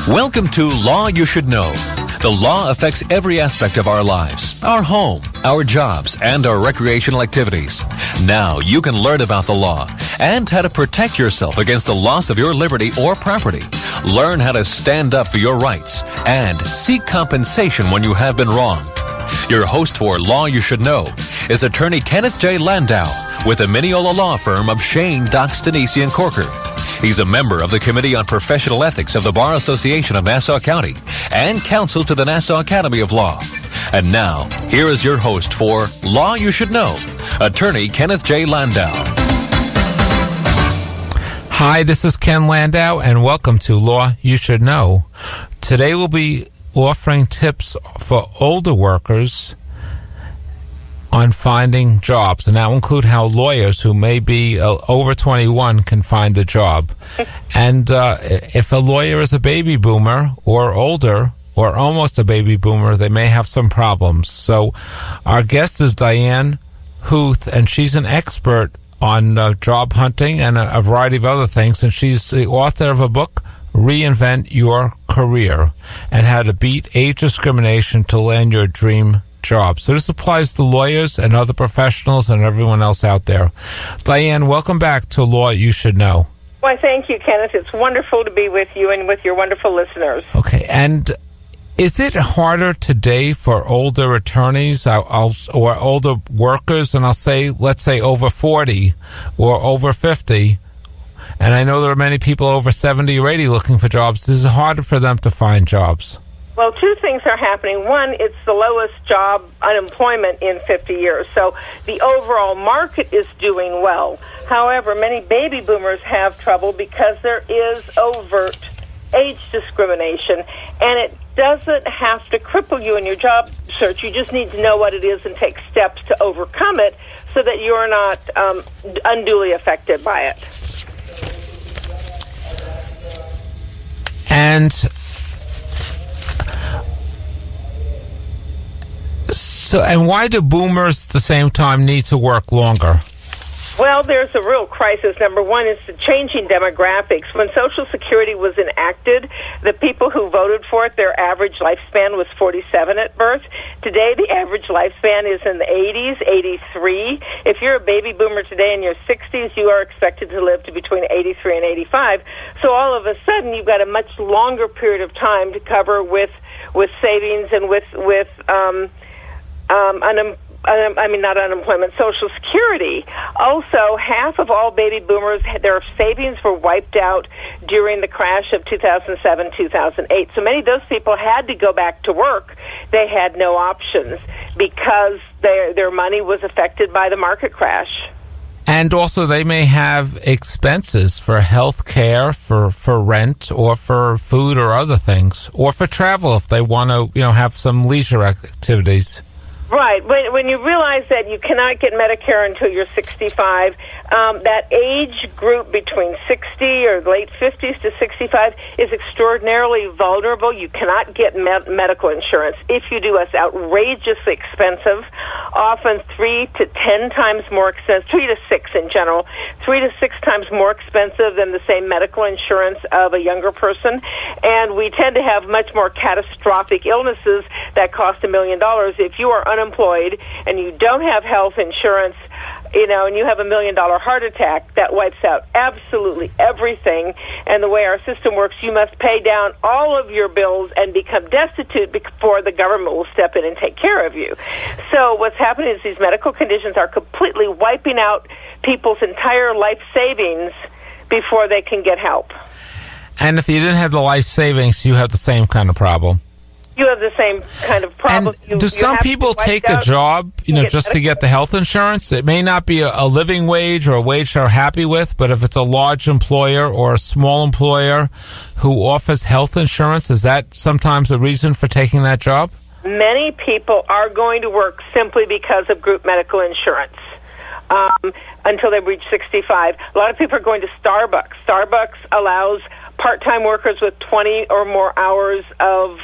Welcome to Law You Should Know. The law affects every aspect of our lives, our home, our jobs, and our recreational activities. Now you can learn about the law and how to protect yourself against the loss of your liberty or property. Learn how to stand up for your rights and seek compensation when you have been wronged. Your host for Law You Should Know is attorney Kenneth J. Landau with the Mineola Law Firm of Shane, Dox, Denisi, and Corker. He's a member of the Committee on Professional Ethics of the Bar Association of Nassau County and counsel to the Nassau Academy of Law. And now, here is your host for Law You Should Know, attorney Kenneth J. Landau. Hi, this is Ken Landau, and welcome to Law You Should Know. Today we'll be offering tips for older workers on finding jobs, and that will include how lawyers who may be over 21 can find a job. And if a lawyer is a baby boomer or older or almost a baby boomer, they may have some problems. So our guest is Diane Huth, and she's an expert on job hunting and a variety of other things, and she's the author of a book, Reinvent Your Career, and How to Beat Age Discrimination to Land Your Dream Job. So this applies to lawyers and other professionals and everyone else out there. Diane, welcome back to Law You Should Know. Why, thank you, Kenneth. It's wonderful to be with you and with your wonderful listeners. Okay, and is it harder today for older attorneys or older workers, and I'll say, let's say over 40 or over 50, and I know there are many people over 70 or 80 looking for jobs, is it harder for them to find jobs? Well, two things are happening. One, it's the lowest job unemployment in 50 years, so the overall market is doing well. However, many baby boomers have trouble because there is overt age discrimination, and it doesn't have to cripple you in your job search. You just need to know what it is and take steps to overcome it so that you're not unduly affected by it. And why do boomers at the same time need to work longer? Well, there's a real crisis. Number one is the changing demographics. When Social Security was enacted, the people who voted for it, their average lifespan was 47 at birth. Today, the average lifespan is in the 80s, 83. If you're a baby boomer today in your 60s, you are expected to live to between 83 and 85. So all of a sudden, you've got a much longer period of time to cover with savings and with not unemployment, Social Security. Also, half of all baby boomers, their savings were wiped out during the crash of 2007, 2008. So many of those people had to go back to work. They had no options because their money was affected by the market crash. And also they may have expenses for health care, for rent, or for food or other things, or for travel if they want to, have some leisure activities. Right. When you realize that you cannot get Medicare until you're 65, that age group between 60 or late 50s to 65 is extraordinarily vulnerable. You cannot get medical insurance. If you do, it's outrageously expensive, often 3 to 10 times more expensive, 3 to 6 in general, 3 to 6 times more expensive than the same medical insurance of a younger person. And we tend to have much more catastrophic illnesses that cost $1 million. If you are unemployed and you don't have health insurance, and you have $1 million heart attack, that wipes out absolutely everything. And the way our system works, you must pay down all of your bills and become destitute before the government will step in and take care of you. So what's happening is these medical conditions are completely wiping out people's entire life savings before they can get help. And if you didn't have the life savings, you have the same kind of problem. You have the same kind of problem. And do some people take a job, just to get the health insurance? It may not be a living wage or a wage they're happy with, but if it's a large employer or a small employer who offers health insurance, is that sometimes a reason for taking that job? Many people are going to work simply because of group medical insurance until they reach 65. A lot of people are going to Starbucks. Starbucks allows part-time workers with 20 or more hours of,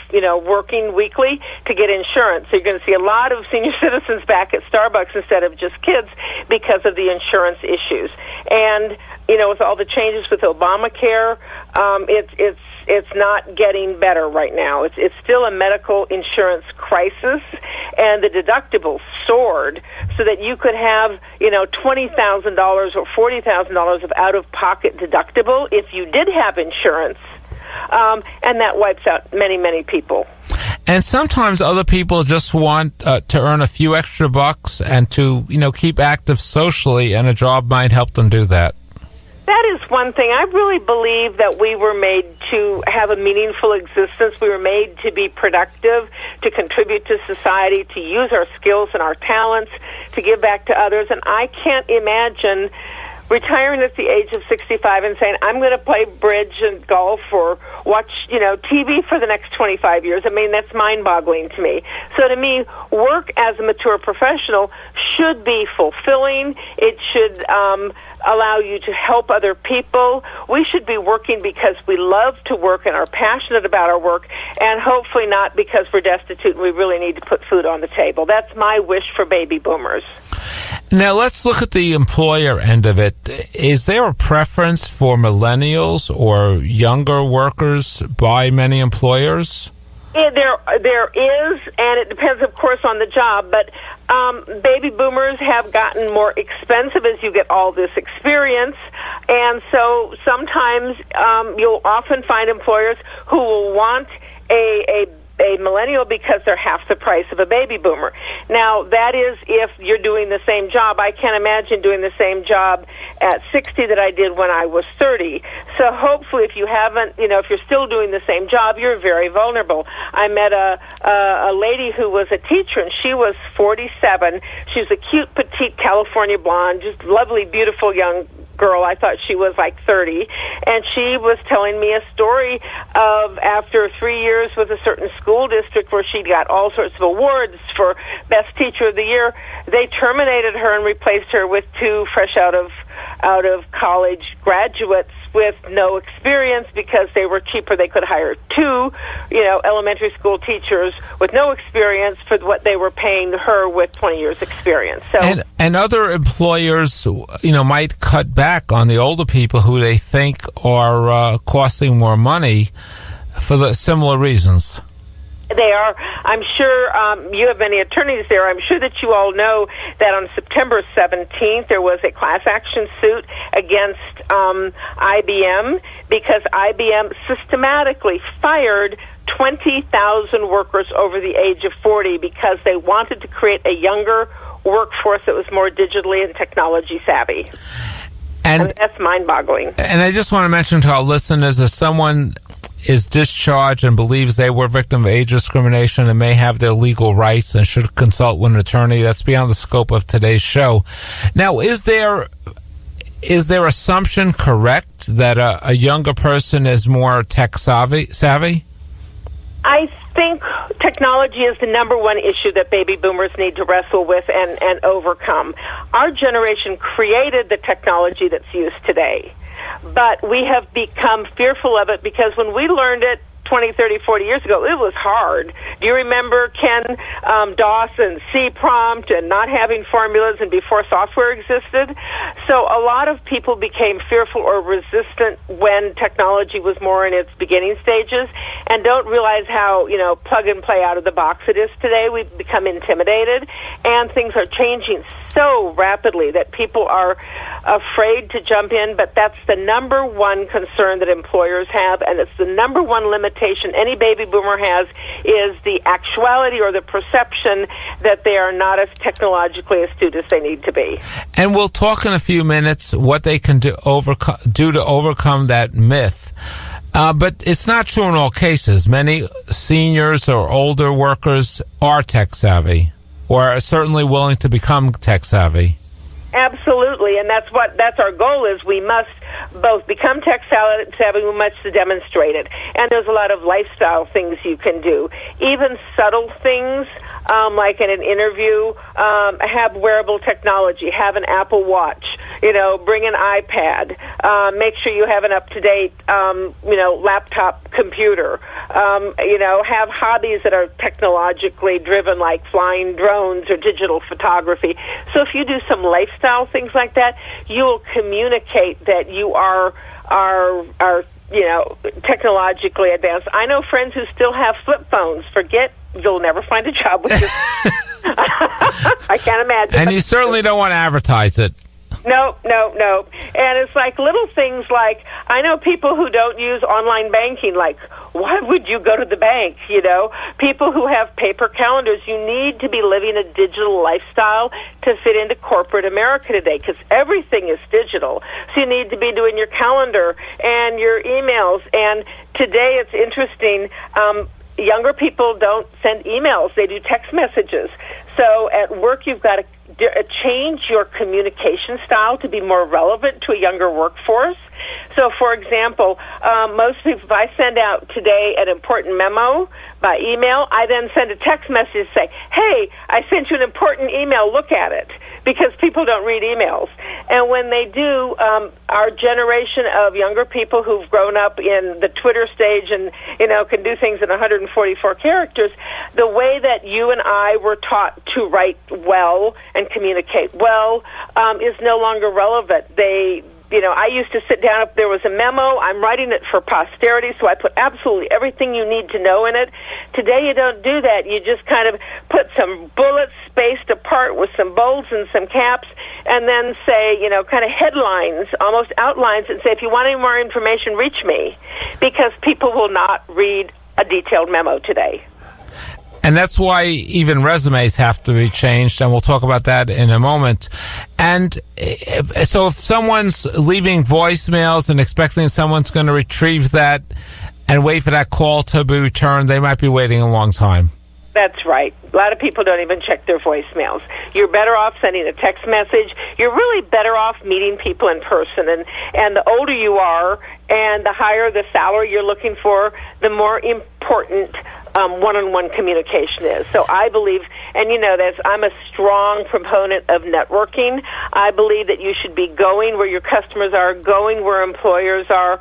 working weekly to get insurance. So you're going to see a lot of senior citizens back at Starbucks instead of just kids because of the insurance issues. And, with all the changes with Obamacare, it's not getting better right now. It's still a medical insurance crisis, and the deductibles soared so that you could have, $20,000 or $40,000 of out-of-pocket deductible if you did have insurance, and that wipes out many, many people. And sometimes other people just want to earn a few extra bucks and to, keep active socially, and a job might help them do that. That is one thing. I really believe that we were made to have a meaningful existence. We were made to be productive, to contribute to society, to use our skills and our talents, to give back to others. And I can't imagine retiring at the age of 65 and saying, I'm going to play bridge and golf or watch, TV for the next 25 years. I mean, that's mind-boggling to me. So to me, work as a mature professional should be fulfilling. It should allow you to help other people. We should be working because we love to work and are passionate about our work, and hopefully not because we're destitute and we really need to put food on the table. That's my wish for baby boomers. Now, let's look at the employer end of it. Is there a preference for millennials or younger workers by many employers? There is, and it depends, of course, on the job, but baby boomers have gotten more expensive as you get all this experience, and so sometimes you'll often find employers who will want a millennial because they're half the price of a baby boomer. Now, that is if you're doing the same job. I can't imagine doing the same job at 60 that I did when I was 30. So hopefully if you haven't, if you're still doing the same job, you're very vulnerable. I met a lady who was a teacher, and she was 47. She was a cute, petite California blonde, just lovely, beautiful young girl. I thought she was like 30, and she was telling me a story of after 3 years with a certain school district where she got all sorts of awards for best teacher of the year. They terminated her and replaced her with two fresh out of college graduates with no experience because they were cheaper. They could hire two, elementary school teachers with no experience for what they were paying her with 20 years experience. So, and other employers, might cut back on the older people who they think are costing more money for the similar reasons. They are. I'm sure you have many attorneys there. I'm sure that you all know that on September 17th there was a class action suit against IBM because IBM systematically fired 20,000 workers over the age of 40 because they wanted to create a younger workforce that was more digitally and technology savvy. And that's mind-boggling. And I just want to mention to our listeners, if someone is discharged and believes they were a victim of age discrimination and may have their legal rights and should consult with an attorney, that's beyond the scope of today's show. Now, is their assumption correct that a younger person is more tech savvy? I think technology is the number one issue that baby boomers need to wrestle with and overcome. Our generation created the technology that's used today, but we have become fearful of it because when we learned it 20, 30, 40 years ago, it was hard. Do you remember Ken DOS and C-prompt and not having formulas and before software existed? So a lot of people became fearful or resistant when technology was more in its beginning stages and don't realize how, plug and play out of the box it is today. We've become intimidated, and things are changing so rapidly that people are afraid to jump in, but that's the number one concern that employers have, and it's the number one limitation any baby boomer has is the actuality or the perception that they are not as technologically astute as they need to be. And we'll talk in a few minutes what they can do to overcome that myth. But it's not true in all cases. Many seniors or older workers are tech savvy, or are certainly willing to become tech savvy. Absolutely, and that's our goal is we must both become tech savvy, we must demonstrate it. And there's a lot of lifestyle things you can do. Even subtle things, like in an interview, have wearable technology, have an Apple Watch, bring an iPad. Make sure you have an up-to-date, laptop computer. Have hobbies that are technologically driven, like flying drones or digital photography. So if you do some lifestyle things like that, you will communicate that you are technologically advanced. I know friends who still have flip phones. You'll never find a job with this. I can't imagine. And you certainly don't want to advertise it. No. And it's like little things like, I know people who don't use online banking, like, why would you go to the bank? People who have paper calendars, you need to be living a digital lifestyle to fit into corporate America today, because everything is digital. So you need to be doing your calendar and your emails. And today it's interesting, younger people don't send emails. They do text messages. So at work, you've got to change your communication style to be more relevant to a younger workforce. So, for example, most people, if I send out today an important memo by email, I then send a text message to say, hey, I sent you an important email, look at it, because people don't read emails. And when they do, our generation of younger people who've grown up in the Twitter stage and, can do things in 144 characters, the way that you and I were taught to write well and communicate well is no longer relevant. I used to sit down, if there was a memo, I'm writing it for posterity, so I put absolutely everything you need to know in it. Today you don't do that. You just kind of put some bullets spaced apart with some bolds and some caps, and then say, kind of headlines, almost outlines, and say, if you want any more information, reach me, because people will not read a detailed memo today. And that's why even resumes have to be changed, and we'll talk about that in a moment. And so if someone's leaving voicemails and expecting someone's going to retrieve that and wait for that call to be returned, they might be waiting a long time. That's right. A lot of people don't even check their voicemails. You're better off sending a text message. You're really better off meeting people in person. And the older you are and the higher the salary you're looking for, the more important one-on-one communication is. So I believe, and I'm a strong proponent of networking. I believe that you should be going where your customers are, going where employers are.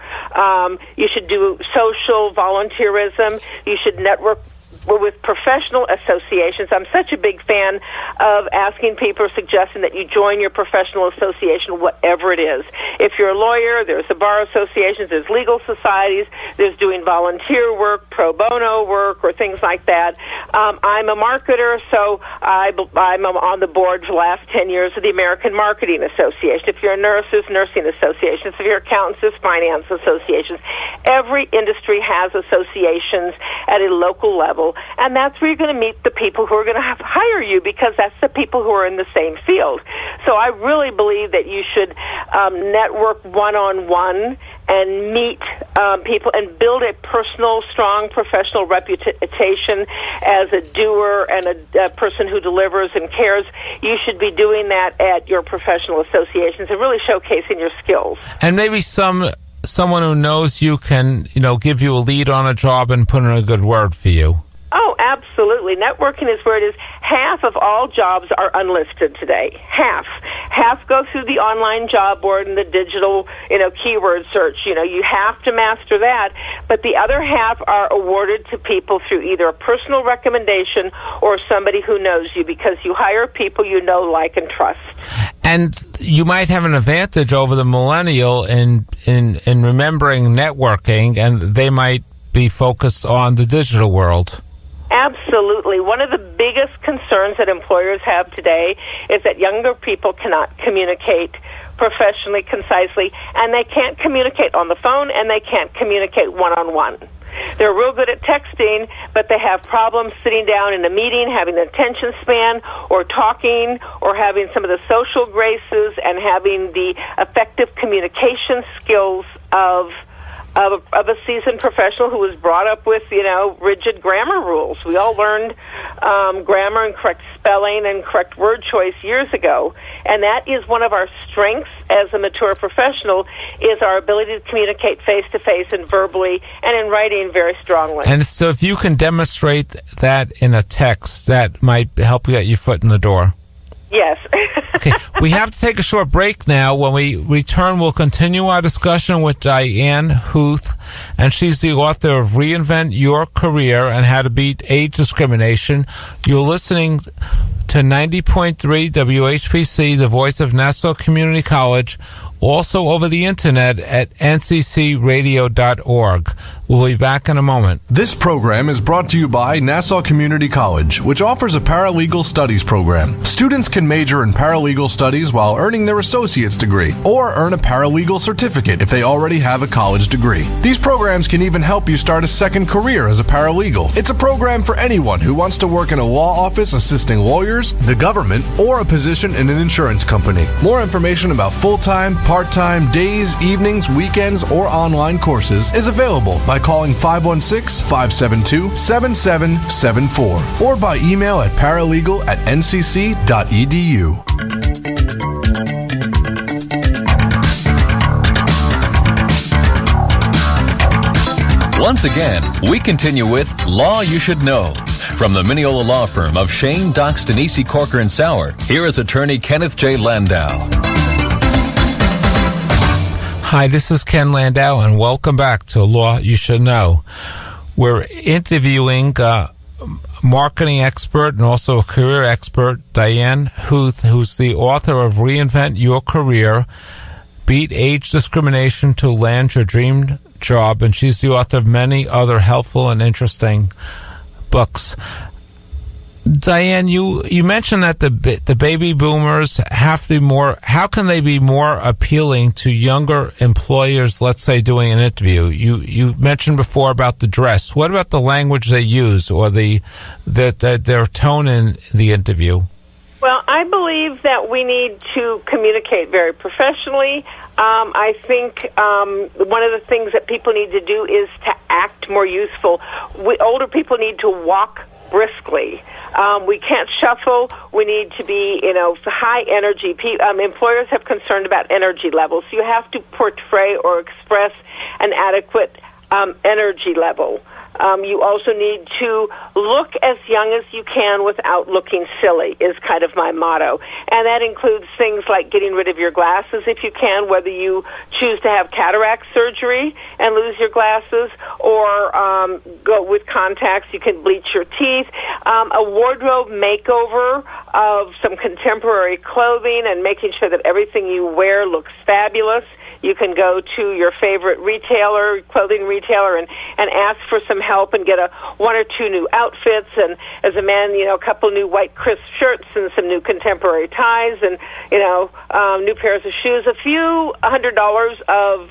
You should do social volunteerism. You should network with professional associations. I'm such a big fan of asking people, suggesting that you join your professional association, whatever it is. If you're a lawyer, there's the bar associations, there's legal societies, there's doing volunteer work, pro bono work, or things like that. I'm a marketer, so I'm on the board for the last 10 years of the American Marketing Association. If you're a nurse, there's nursing associations. If you're accountants, there's finance associations. Every industry has associations at a local level. And that's where you're going to meet the people who are going to hire you, because that's the people who are in the same field. So I really believe that you should network one-on-one and meet people and build a personal, strong professional reputation as a doer and a person who delivers and cares. You should be doing that at your professional associations and really showcasing your skills. And maybe someone who knows you can, give you a lead on a job and put in a good word for you. Oh, absolutely. Networking is where it is. Half of all jobs are unlisted today. Half go through the online job board and the digital, keyword search. You have to master that. But the other half are awarded to people through either a personal recommendation or somebody who knows you, because you hire people you know, like, and trust. And you might have an advantage over the millennial in remembering networking, and they might be focused on the digital world. Absolutely. One of the biggest concerns that employers have today is that younger people cannot communicate professionally, concisely, and they can't communicate on the phone, and they can't communicate one-on-one. They're real good at texting, but they have problems sitting down in a meeting, having an attention span, or talking, or having some of the social graces and having the effective communication skills of a seasoned professional who was brought up with, rigid grammar rules. We all learned grammar and correct spelling and correct word choice years ago. And that is one of our strengths as a mature professional, is our ability to communicate face-to-face and verbally and in writing very strongly. And so if you can demonstrate that in a text, that might help you get your foot in the door. Yes. Okay, we have to take a short break now. When we return, we'll continue our discussion with Diane Huth, and she's the author of Reinvent Your Career and How to Beat Age Discrimination. You're listening to 90.3 WHPC, the voice of Nassau Community College, also over the internet at nccradio.org. We'll be back in a moment. This program is brought to you by Nassau Community College, which offers a paralegal studies program. Students can major in paralegal studies while earning their associate's degree, or earn a paralegal certificate if they already have a college degree. These programs can even help you start a second career as a paralegal. It's a program for anyone who wants to work in a law office assisting lawyers, the government, or a position in an insurance company. More information about full-time, part-time, days, evenings, weekends, or online courses is available by calling 516-572-7774 or by email at paralegal@ncc.edu. Once again, we continue with Law You Should Know. From the Mineola Law Firm of Shane, Dox, Denise, Corker, and Sauer, here is attorney Kenneth J. Landau. Hi, this is Ken Landau, and welcome back to Law You Should Know. We're interviewing marketing expert and also a career expert, Diane Huth, who's the author of Reinvent Your Career, Beat Age Discrimination to Land Your Dream Job, and she's the author of many other helpful and interesting books. Diane, you mentioned that the baby boomers have to be more. How can they be more appealing to younger employers? Let's say doing an interview. You mentioned before about the dress. What about the language they use or their tone in the interview? Well, I believe that we need to communicate very professionally. I think one of the things that people need to do is to act more useful. Older people need to walk briskly. We can't shuffle. We need to be, high energy. Employers have concern about energy levels. So you have to portray or express an adequate energy level. You also need to look as young as you can without looking silly is kind of my motto. And that includes things like getting rid of your glasses if you can, whether you choose to have cataract surgery and lose your glasses or go with contacts. You can bleach your teeth. A wardrobe makeover of some contemporary clothing and making sure that everything you wear looks fabulous. You can go to your favorite retailer, clothing retailer, and ask for some help and get one or two new outfits. And as a man, a couple new white crisp shirts and some new contemporary ties and, new pairs of shoes. A few $100 of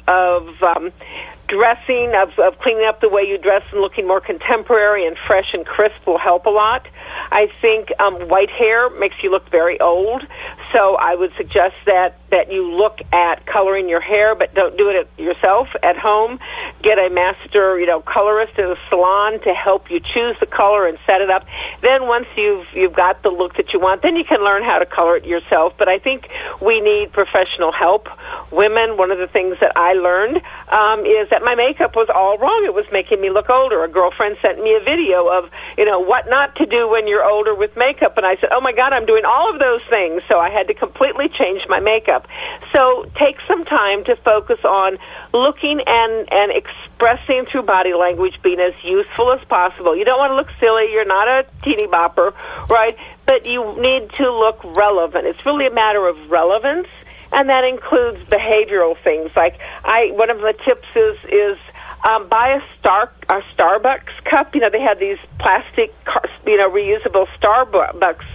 dressing, of cleaning up the way you dress and looking more contemporary and fresh and crisp will help a lot. I think white hair makes you look very old, so I would suggest that you look at coloring your hair, but don't do it yourself at home. Get a master, colorist at a salon to help you choose the color and set it up. Then once you've got the look that you want, then you can learn how to color it yourself. But I think we need professional help. Women, one of the things that I learned is that my makeup was all wrong. It was making me look older. A girlfriend sent me a video of, what not to do when you're older with makeup. And I said, oh, my God, I'm doing all of those things. So I had to completely change my makeup. So take some time to focus on looking and expressing through body language, being as useful as possible. You don't want to look silly. You're not a teeny bopper, right? But you need to look relevant. It's really a matter of relevance, and that includes behavioral things. Like one of the tips is buy a Starbucks cup. They have these plastic, reusable Starbucks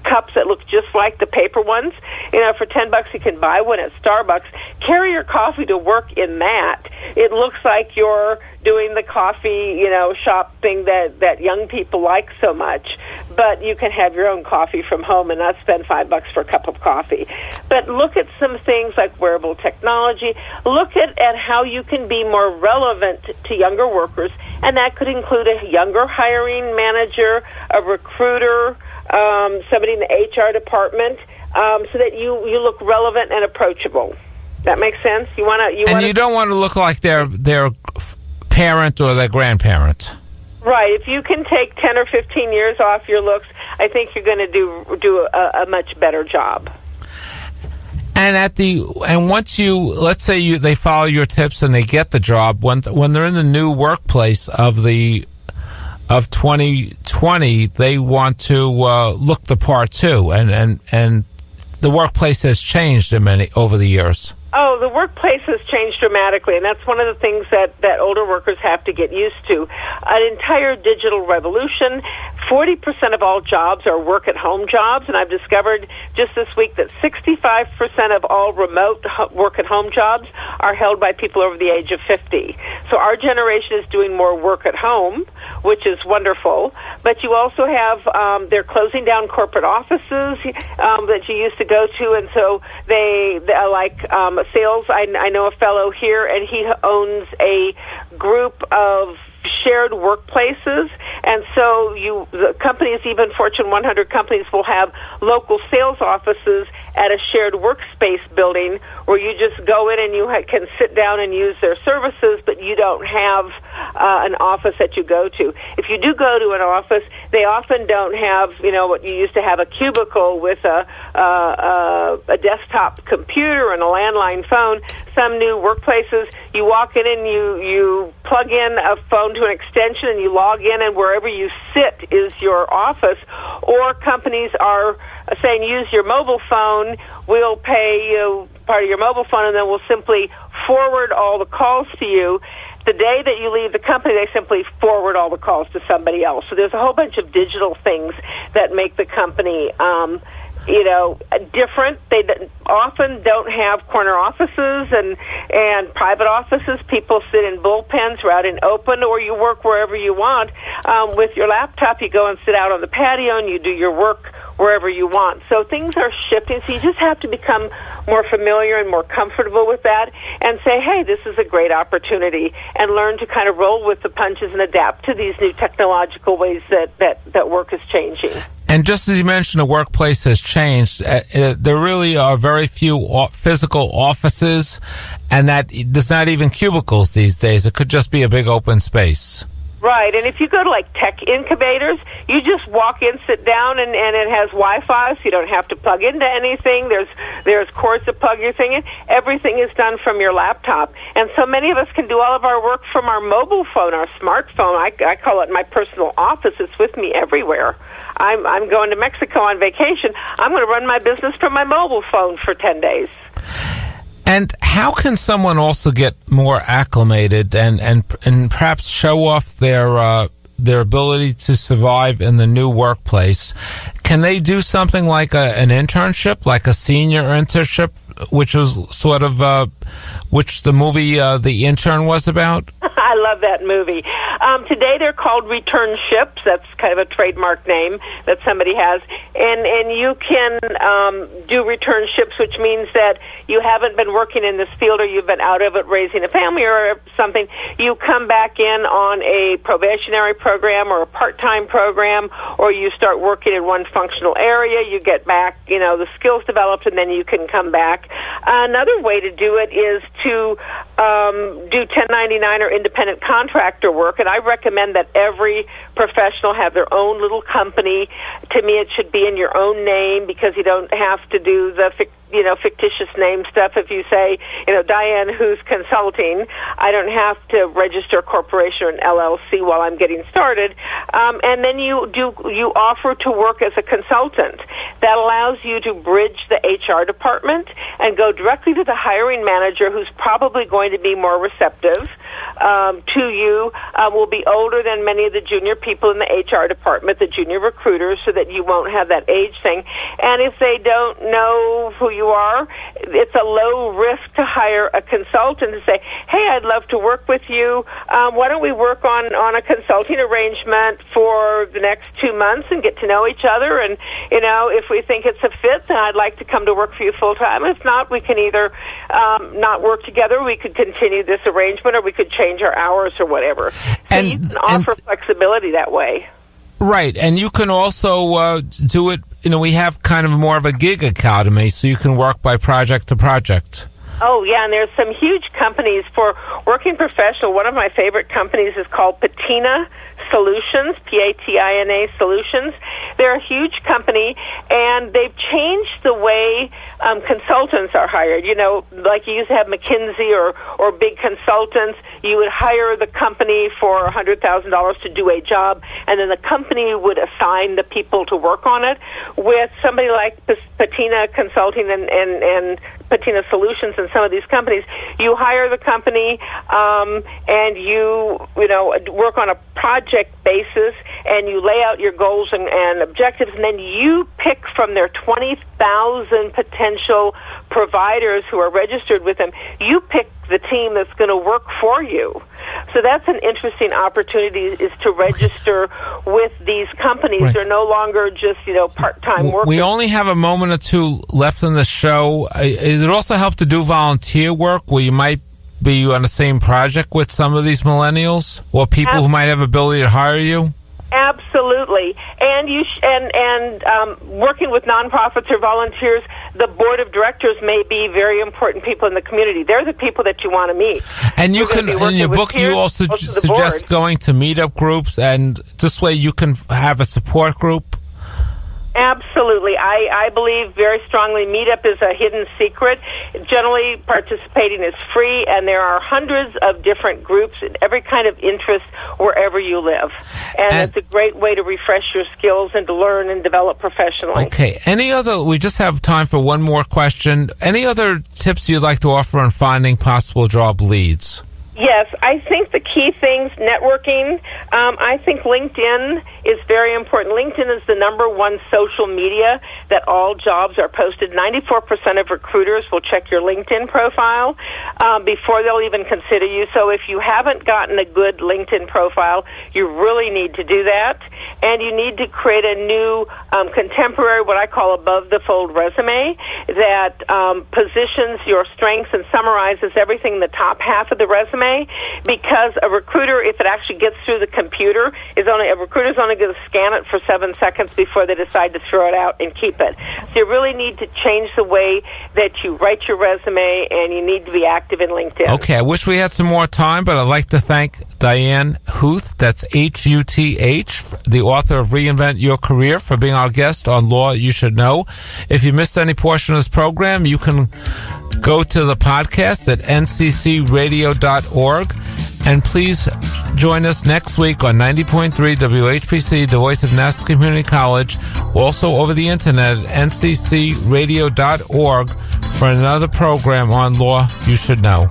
cups that look just like the paper ones. For $10 you can buy one at Starbucks. Carry your coffee to work in that. It looks like you're doing the coffee, shop thing that young people like so much. But you can have your own coffee from home and not spend $5 for a cup of coffee. But look at some things like wearable technology. Look at how you can be more relevant to younger workers, and that could include a younger hiring manager, a recruiter, somebody in the HR department, so that you look relevant and approachable. That makes sense? You don't want to look like their parent or their grandparent. Right. If you can take 10 or 15 years off your looks, I think you're going to do a much better job. And once let's say they follow your tips and they get the job, when they're in the new workplace of 2020, they want to look the part too, and the workplace has changed over the years. Oh, the workplace has changed dramatically, and that's one of the things that older workers have to get used to. An entire digital revolution. 40% of all jobs are work-at-home jobs, and I've discovered just this week that 65% of all remote work-at-home jobs are held by people over the age of 50. So our generation is doing more work at home, which is wonderful. But you also have, they're closing down corporate offices that you used to go to, and so they like sales. I know a fellow here, and he owns a group of shared workplaces, and so the companies, even Fortune 100 companies, will have local sales offices at a shared workspace building where you just go in and you can sit down and use their services, but you don't have an office that you go to. If you do go to an office, they often don't have, what you used to have, a cubicle with a desktop computer and a landline phone. Some new workplaces, you walk in and you plug in a phone to an extension and you log in, and wherever you sit is your office. Or companies are saying, use your mobile phone, we'll pay you part of your mobile phone, and then we'll simply forward all the calls to you. The day that you leave the company, they simply forward all the calls to somebody else. So there's a whole bunch of digital things that make the company different. They often don't have corner offices and private offices. People sit in bullpens or out in open, or you work wherever you want. With your laptop, you go and sit out on the patio and you do your work wherever you want. So things are shifting, so you just have to become more familiar and more comfortable with that and say, hey, this is a great opportunity, and learn to kind of roll with the punches and adapt to these new technological ways that work is changing. And just as you mentioned, the workplace has changed. There really are very few physical offices, and that there's not even cubicles these days. It could just be a big open space. Right, and if you go to like tech incubators, you just walk in, sit down, and it has Wi-Fi, so you don't have to plug into anything. There's cords to plug your thing in. Everything is done from your laptop, and so many of us can do all of our work from our mobile phone, our smartphone. I call it my personal office. It's with me everywhere. I'm going to Mexico on vacation. I'm going to run my business from my mobile phone for 10 days. And how can someone also get more acclimated and perhaps show off their ability to survive in the new workplace? Can they do something like an internship, like a senior internship, which was sort of which the movie The Intern was about? I love that movie. Today they're called returnships. That's kind of a trademark name that somebody has. And you can do returnships, which means that you haven't been working in this field, or you've been out of it raising a family or something. You come back in on a probationary program or a part-time program, or you start working in one functional area. You get back, the skills developed, and then you can come back. Another way to do it is to do 1099 or independent contractor work, and I recommend that every professional have their own little company. To me, it should be in your own name, because you don't have to do the fictitious name stuff. If you say, Diane Huth Consulting, I don't have to register a corporation or an LLC while I'm getting started. And then you offer to work as a consultant. That allows you to bridge the HR department and go directly to the hiring manager, who's probably going to be more receptive to you, will be older than many of the junior people in the HR department, the junior recruiters, so that you won't have that age thing. And if they don't know who you are, it's a low risk to hire a consultant and say, hey, I'd love to work with you. Why don't we work on a consulting arrangement for the next 2 months and get to know each other? And, if we think it's a fit, then I'd like to come to work for you full time. If not, we can either not work together, we could continue this arrangement, or we could change our hours or whatever. So you can offer flexibility that way. Right, and you can also do it, we have kind of more of a gig economy, so you can work by project to project. Oh, yeah, and there's some huge companies for working professional. One of my favorite companies is called Patina, Solutions, Patina Solutions. They're a huge company, and they've changed the way consultants are hired. You know, like you used to have McKinsey or big consultants. You would hire the company for $100,000 to do a job, and then the company would assign the people to work on it. With somebody like Patina Consulting and Patina Solutions and some of these companies, you hire the company and you work on a project basis, and you lay out your goals and objectives, and then you pick from their 20,000 potential providers who are registered with them. You pick the team that's going to work for you. So that's an interesting opportunity, is to register with these companies. Right. They're no longer just, part-time workers. We only have a moment or two left in the show. Does it also help to do volunteer work where you might be on the same project with some of these millennials or people who might have ability to hire you? Absolutely, and working with nonprofits or volunteers, the board of directors may be very important people in the community. They're the people that you want to meet. And you can, in your book, you also suggest going to meetup groups, and this way you can have a support group. Absolutely. I believe very strongly Meetup is a hidden secret. Generally, participating is free, and there are hundreds of different groups in every kind of interest wherever you live. And it's a great way to refresh your skills and to learn and develop professionally. Okay. We just have time for one more question. Any other tips you'd like to offer on finding possible job leads? Yes, I think the key things, networking. I think LinkedIn is very important. LinkedIn is the number one social media that all jobs are posted. 94% of recruiters will check your LinkedIn profile before they'll even consider you. So if you haven't gotten a good LinkedIn profile, you really need to do that. And you need to create a new contemporary, what I call above-the-fold resume that positions your strengths and summarizes everything in the top half of the resume. Because a recruiter, if it actually gets through the computer, a recruiter's only going to scan it for 7 seconds before they decide to throw it out and keep it. So you really need to change the way that you write your resume, and you need to be active in LinkedIn. Okay, I wish we had some more time, but I'd like to thank Diane Huth, that's Huth, the author of Reinvent Your Career, for being our guest on Law You Should Know. If you missed any portion of this program, you can go to the podcast at nccradio.org, and please join us next week on 90.3 WHPC, the voice of Nassau Community College, also over the internet at nccradio.org for another program on Law You Should Know.